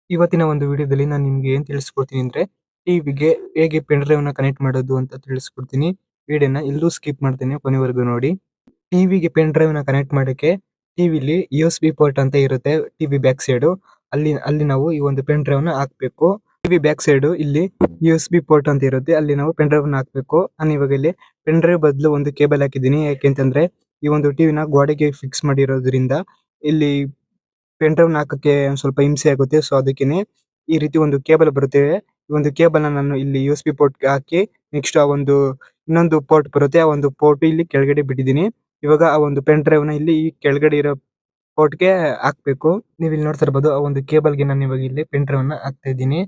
ಇವತ್ತಿನ ಒಂದು ವಿಡಿಯೋದಲ್ಲಿ ನಾನು ನಿಮ್ಗೆ ಏನ್ ತಿಳಿಸ್ಕೊಡ್ತೀನಿ ಅಂದ್ರೆ ಟಿವಿಗೆ ಹೇಗೆ ಪೆನ್ ಡ್ರೈವ್ ನ ಕನೆಕ್ಟ್ ಮಾಡೋದು ಅಂತ ತಿಳಿಸ್ಕೊಡ್ತೀನಿ. ವಿಡಿಯೋನ ಎಲ್ಲೂ ಸ್ಕಿಪ್ ಮಾಡ್ತೀನಿ, ಕೊನೆವರೆಗೂ ನೋಡಿ. ಟಿವಿಗೆ ಪೆನ್ ಡ್ರೈವ್ ನ ಕನೆಕ್ಟ್ ಮಾಡಕ್ಕೆ ಟಿವಿಲಿ USB ಪೋರ್ಟ್ ಅಂತ ಇರುತ್ತೆ. ಟಿವಿ ಬ್ಯಾಕ್ ಸೈಡ್ ಅಲ್ಲಿ ನಾವು ಈ ಒಂದು ಪೆನ್ ಡ್ರೈವ್ ನ ಹಾಕ್ಬೇಕು. ಟಿವಿ ಬ್ಯಾಕ್ ಸೈಡ್ ಇಲ್ಲಿ USB ಪೋರ್ಟ್ ಅಂತ ಇರುತ್ತೆ, ಅಲ್ಲಿ ನಾವು ಪೆನ್ ಡ್ರೈವ್ ನ ಹಾಕ್ಬೇಕು. ನಾನು ಇವಾಗ ಇಲ್ಲಿ ಪೆನ್ ಡ್ರೈವ್ ಬದಲು ಒಂದು ಕೇಬಲ್ ಹಾಕಿದ್ದೀನಿ. ಯಾಕೆಂತಂದ್ರೆ ಈ ಒಂದು ಟಿವಿನ ಗೋಡೆಗೆ ಫಿಕ್ಸ್ ಮಾಡಿರೋದ್ರಿಂದ ಇಲ್ಲಿ ಪೆನ್ ಡ್ರೈವ್ ನ ಹಾಕಕ್ಕೆ ಒಂದ್ ಸ್ವಲ್ಪ ಹಿಂಸೆ ಆಗುತ್ತೆ. ಸೊ ಅದಕ್ಕೇನೆ ಈ ರೀತಿ ಒಂದು ಕೇಬಲ್ ಬರುತ್ತೆ. ಈ ಒಂದು ಕೇಬಲ್ ನ ನಾನು ಇಲ್ಲಿ USB ಪೋರ್ಟ್ ಗೆ ಹಾಕಿ ನೆಕ್ಸ್ಟ್ ಆ ಒಂದು ಇನ್ನೊಂದು ಪೋರ್ಟ್ ಬರುತ್ತೆ, ಆ ಒಂದು ಪೋರ್ಟ್ ಇಲ್ಲಿ ಕೆಳಗಡೆ ಬಿಟ್ಟಿದ್ದೀನಿ. ಇವಾಗ ಆ ಒಂದು ಪೆನ್ ಡ್ರೈವ್ ನ ಇಲ್ಲಿ ಈ ಕೆಳಗಡೆ ಇರೋ ಪೋರ್ಟ್ ಗೆ ಹಾಕ್ಬೇಕು. ನೀವು ಇಲ್ಲಿ ನೋಡ್ತಾ ಇರ್ಬೋದು, ಆ ಒಂದು ಕೇಬಲ್ ಗೆ ನಾನು ಇವಾಗ ಇಲ್ಲಿ ಪೆನ್ ಡ್ರೈವ್ ನ ಹಾಕ್ತಾ ಇದ್ದೀನಿ.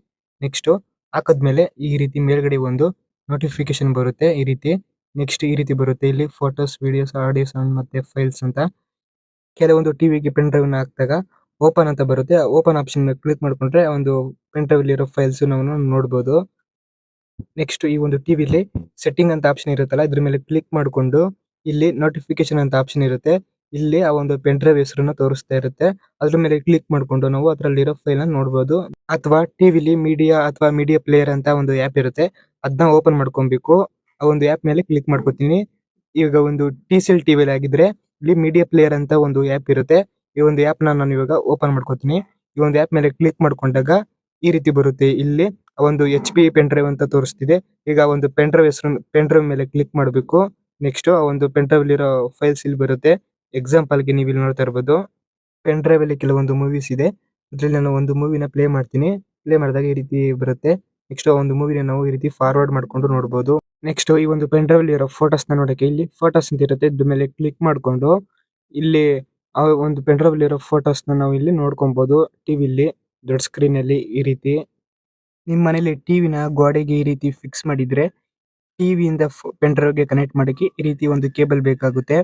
ನೆಕ್ಸ್ಟ್ ಹಾಕದ್ಮೇಲೆ ಈ ರೀತಿ ಮೇಲ್ಗಡೆ ಒಂದು ನೋಟಿಫಿಕೇಶನ್ ಬರುತ್ತೆ ಈ ರೀತಿ. ನೆಕ್ಸ್ಟ್ ಈ ರೀತಿ ಬರುತ್ತೆ ಇಲ್ಲಿ ಫೋಟೋಸ್, ವಿಡಿಯೋಸ್, ಆಡಿಯೋಸ್ ಮತ್ತೆ ಫೈಲ್ಸ್ ಅಂತ. ಕೆಲವೊಂದು ಟಿವಿಗೆ ಪೆನ್ ಡ್ರೈವ್ ನ ಹಾಕಿದಾಗ ಓಪನ್ ಅಂತ ಬರುತ್ತೆ. ಓಪನ್ ಆಪ್ಷನ್ ಮೇಲೆ ಕ್ಲಿಕ್ ಮಾಡ್ಕೊಂಡ್ರೆ ಆ ಒಂದು ಪೆನ್ ಡ್ರೈವ್ ಇರೋ ಫೈಲ್ಸ್ ನಾವು ನೋಡಬಹುದು. ನೆಕ್ಸ್ಟ್ ಈ ಒಂದು ಟಿವಿಲಿ ಸೆಟ್ಟಿಂಗ್ ಅಂತ ಆಪ್ಷನ್ ಇರುತ್ತಲ್ಲ, ಇದ್ರ ಮೇಲೆ ಕ್ಲಿಕ್ ಮಾಡಿಕೊಂಡು ಇಲ್ಲಿ ನೋಟಿಫಿಕೇಶನ್ ಅಂತ ಆಪ್ಷನ್ ಇರುತ್ತೆ. ಇಲ್ಲಿ ಆ ಒಂದು ಪೆನ್ ಡ್ರೈವ್ ಹೆಸರನ್ನ ತೋರಿಸ್ತಾ ಇರುತ್ತೆ. ಅದ್ರ ಮೇಲೆ ಕ್ಲಿಕ್ ಮಾಡ್ಕೊಂಡು ನಾವು ಅದರಲ್ಲಿರೋ ಫೈಲ್ ನ ನೋಡಬಹುದು. ಅಥವಾ ಟಿವಿಲಿ ಮೀಡಿಯಾ ಅಥವಾ ಮೀಡಿಯಾ ಪ್ಲೇಯರ್ ಅಂತ ಒಂದು ಆಪ್ ಇರುತ್ತೆ, ಅದನ್ನ ಓಪನ್ ಮಾಡ್ಕೊಬೇಕು. ಆ ಒಂದು ಆಪ್ ಮೇಲೆ ಕ್ಲಿಕ್ ಮಾಡ್ಕೊತೀನಿ. ಈಗ ಒಂದು TCL ಟಿವಿಲಿ ಆಗಿದ್ರೆ ಇಲ್ಲಿ ಮೀಡಿಯಾ ಪ್ಲೇಯರ್ ಅಂತ ಒಂದು ಆಪ್ ಇರುತ್ತೆ. ಈ ಒಂದು ಆಪ್ ನಾನು ಇವಾಗ ಓಪನ್ ಮಾಡ್ಕೊತೀನಿ. ಈ ಒಂದು ಆಪ್ ಮೇಲೆ ಕ್ಲಿಕ್ ಮಾಡ್ಕೊಂಡಾಗ ಈ ರೀತಿ ಬರುತ್ತೆ. ಇಲ್ಲಿ ಒಂದು HP ಪೆನ್ ಡ್ರೈವ್ ಅಂತ ತೋರಿಸ್ತಿದೆ. ಈಗ ಒಂದು ಪೆನ್ ಡ್ರೈವ್ ಹೆಸರು ಪೆನ್ ಡ್ರೈವ್ ಮೇಲೆ ಕ್ಲಿಕ್ ಮಾಡಬೇಕು. ನೆಕ್ಸ್ಟ್ ಆ ಒಂದು ಪೆನ್ ಡ್ರೈವ್ ಇರೋ ಫೈಲ್ಸ್ ಇಲ್ಲಿ ಬರುತ್ತೆ. ಎಕ್ಸಾಂಪಲ್ ಗೆ ನೀವು ಇಲ್ಲಿ ನೋಡ್ತಾ ಇರಬಹುದು, ಪೆನ್ ಡ್ರೈವ್ ಅಲ್ಲಿ ಕೆಲವೊಂದು ಮೂವೀಸ್ ಇದೆ. ಇದ್ರಲ್ಲಿ ನಾನು ಒಂದು ಮೂವಿನ ಪ್ಲೇ ಮಾಡ್ತೀನಿ. ಪ್ಲೇ ಮಾಡಿದಾಗ ಈ ರೀತಿ ಬರುತ್ತೆ. ನೆಕ್ಸ್ಟ್ ಆ ಒಂದು ಮೂವಿನ ನಾವು ಈ ರೀತಿ ಫಾರ್ವರ್ಡ್ ಮಾಡ್ಕೊಂಡು ನೋಡಬಹುದು. ನೆಕ್ಸ್ಟ್ ಈ ಒಂದು ಪೆನ್ ಡ್ರೈವ್ ಇರೋ ಫೋಟೋಸ್ ನ ನೋಡಕ್ಕೆ ಇಲ್ಲಿ ಫೋಟೋಸ್ ಅಂತ ಇರುತ್ತೆ, ಇದ್ರ ಮೇಲೆ ಕ್ಲಿಕ್ ಮಾಡ್ಕೊಂಡು ಇಲ್ಲಿ ಆ ಒಂದು ಪೆನ್ ಡ್ರೈವ್ ಇರೋ ಫೋಟೋಸ್ ನ ನಾವು ಇಲ್ಲಿ ನೋಡ್ಕೊಬಹುದು. ಟಿವಿಲಿ ದೊಡ್ಡ ಸ್ಕ್ರೀನ್ ಅಲ್ಲಿ ಈ ರೀತಿ. ನಿಮ್ಮ ಮನೇಲಿ ಟಿವಿನ ಗೋಡೆಗೆ ಈ ರೀತಿ ಫಿಕ್ಸ್ ಮಾಡಿದ್ರೆ ಟಿವಿಯಿಂದ ಪೆನ್ ಡ್ರೈವ್ ಗೆ ಕನೆಕ್ಟ್ ಮಾಡಕ್ಕೆ ಈ ರೀತಿ ಒಂದು ಕೇಬಲ್ ಬೇಕಾಗುತ್ತೆ.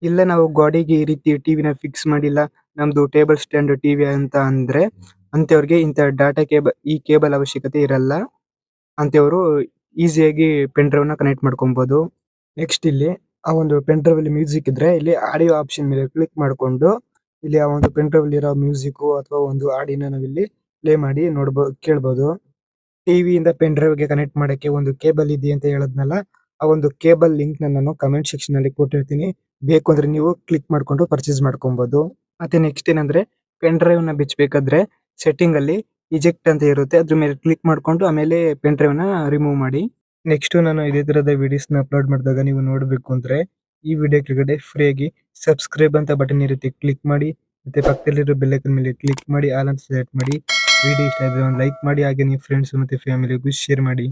ಇಲ್ಲ ನಾವು ಗೋಡೆಗೆ ಈ ರೀತಿ ಟಿವಿನ ಫಿಕ್ಸ್ ಮಾಡಿಲ್ಲ, ನಮ್ದು ಟೇಬಲ್ ಸ್ಟ್ಯಾಂಡ್ ಟಿವಿ ಅಂತ ಅಂದ್ರೆ ಅಂತವ್ರಿಗೆ ಇಂಥ ಡಾಟಾ ಕೇಬಲ್ ಈ ಕೇಬಲ್ ಅವಶ್ಯಕತೆ ಇರಲ್ಲ. ಅಂತವರು ಈಸಿಯಾಗಿ ಪೆನ್ ಡ್ರೈವ್ ನ ಕನೆಕ್ಟ್ ಮಾಡ್ಕೊಬಹುದು. ನೆಕ್ಸ್ಟ್ ಇಲ್ಲಿ ಆ ಒಂದು ಪೆನ್ ಡ್ರೈವ್ ಅಲ್ಲಿ ಮ್ಯೂಸಿಕ್ ಇದ್ರೆ ಇಲ್ಲಿ ಆಡಿಯೋ ಆಪ್ಷನ್ ಮೇಲೆ ಕ್ಲಿಕ್ ಮಾಡ್ಕೊಂಡು ಇಲ್ಲಿ ಆ ಒಂದು ಪೆನ್ ಡ್ರೈವ್ ಇರೋ ಮ್ಯೂಸಿಕ್ ಅಥವಾ ಒಂದು ಹಾಡಿನ ನಾವಿಲ್ಲಿ ಪ್ಲೇ ಮಾಡಿ ನೋಡಬಹುದು, ಕೇಳಬಹುದು. ಟಿವಿಯಿಂದ ಪೆನ್ ಡ್ರೈವ್ ಗೆ ಕನೆಕ್ಟ್ ಮಾಡಕ್ಕೆ ಒಂದು ಕೇಬಲ್ ಇದೆ ಅಂತ ಹೇಳದ್ನಲ್ಲ, ಆ ಒಂದು ಕೇಬಲ್ ಲಿಂಕ್ ನಾನು ಕಮೆಂಟ್ ಸೆಕ್ಷನ್ ಅಲ್ಲಿ ಕೊಟ್ಟಿರ್ತೀನಿ. ಬೇಕು ಅಂದ್ರೆ ನೀವು ಕ್ಲಿಕ್ ಮಾಡ್ಕೊಂಡು ಪರ್ಚೇಸ್ ಮಾಡ್ಕೊಬಹುದು. ಮತ್ತೆ ನೆಕ್ಸ್ಟ್ ಏನಂದ್ರೆ ಪೆನ್ ಡ್ರೈವ್ ನ ಬಿಚ್ಚಬೇಕಾದ್ರೆ ಸೆಟ್ಟಿಂಗ್ ಅಲ್ಲಿ ಇಜೆಕ್ಟ್ ಅಂತ ಇರುತ್ತೆ, ಅದ್ರ ಮೇಲೆ ಕ್ಲಿಕ್ ಮಾಡ್ಕೊಂಡು ಆಮೇಲೆ ಪೆನ್ ಡ್ರೈವ್ ನ ರಿಮೂವ್ ಮಾಡಿ. ನೆಕ್ಸ್ಟ್ ನಾನು ಇದೇ ತರದ ವಿಡಿಯೋಸ್ ನ ಅಪ್ಲೋಡ್ ಮಾಡಿದಾಗ ನೀವು ನೋಡಬೇಕು ಅಂದ್ರೆ ಈ ವಿಡಿಯೋ ಕೆಳಗಡೆ ಫ್ರೀ ಆಗಿ ಸಬ್ಸ್ಕ್ರೈಬ್ ಅಂತ ಬಟನ್ ಇರುತ್ತೆ, ಕ್ಲಿಕ್ ಮಾಡಿ. ಮತ್ತೆ ಪಕ್ಕದಲ್ಲಿರೋ ಬೆಲ್ ಐಕಾನ್ ಮೇಲೆ ಕ್ಲಿಕ್ ಮಾಡಿ ಆಲ್ ಅಂತ ಸೆಲೆಕ್ಟ್ ಮಾಡಿ. ವಿಡಿಯೋ ಇಷ್ಟ ಆದ್ರೆ ಒಂದು ಲೈಕ್ ಮಾಡಿ, ಹಾಗೆ ನಿಮ್ಮ ಫ್ರೆಂಡ್ಸ್ ಮತ್ತೆ ಫ್ಯಾಮಿಲಿಗೂ ಶೇರ್ ಮಾಡಿ.